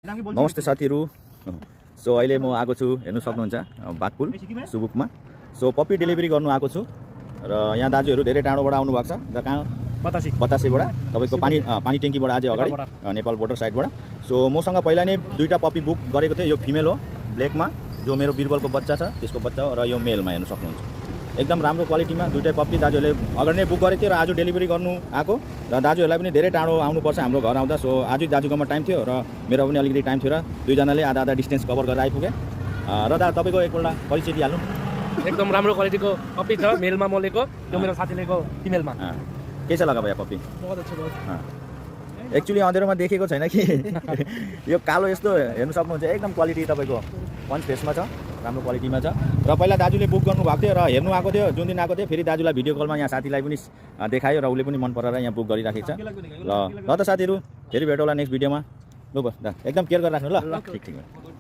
नमस्ते साथीहरु। सो अहिले म आएको छु, हेर्नु सक्नुहुन्छ बागपुल सुबुकमा। सो पप्पी डेलिभरी गर्नु आएको छु र यहाँ दाजुहरू धेरै टाढोबाट आउनु भएको छ। र कहाँ? बतासेबाट तपाईको पानी ट्याङ्कीबाट आज अगाडि नेपाल बोर्डर साइडबाट। सो मसँग पहिला नै दुईटा पप्पी बुक गरेको थिएँ। यो फिमेल हो ब्ल्याकमा, जो मेरो बिरबलको बच्चा छ त्यसको बच्चा हो, र यो मेलमा हेर्नु सक्नुहुन्छ। एकदम राम्रो क्वालिटीमा दुईटै पप्पी दाजुहरूले अगाडि नै बुक गरेको थियो र आज डेलिभरी गर्नु आएको। र दाजुहरूलाई पनि धेरै टाढो आउनुपर्छ हाम्रो घर आउँदा। सो आज दाजुकोमा टाइम थियो र मेरो पनि अलिकति टाइम थियो र दुईजनाले आधा आधा डिस्टेन्स कभर गरेर आइपुगे। र दा तपाईँको एकपल्ट परिचय दिइहाल्नु। एकदम राम्रो क्वालिटीको पप्पी छ, मेलमा म लिएको, त्यो मेरो साथीले लिएको फिमेलमा। कैसा लगा भैया पप्पी? एक्चुअली अँधेरोमा देखेको छैन कि यो कालो यस्तो हेर्नु सक्नुहुन्छ, एकदम क्वालिटी तपाईँको पन्च फेसमा छ, राम्रो क्वालिटीमा छ। र पहिला दाजुले बुक गर्नुभएको थियो र हेर्नु आएको थियो, जुन दिन आएको थियो फेरि दाजुलाई भिडियो कलमा यहाँ साथीलाई पनि देखायो र उसले पनि मन पराएर यहाँ बुक गरिराखेको छ। ल त साथीहरू फेरि भेटौँला नेक्स्ट भिडियोमा। ल एकदम केयर गरेर राख्नु ल। ठिक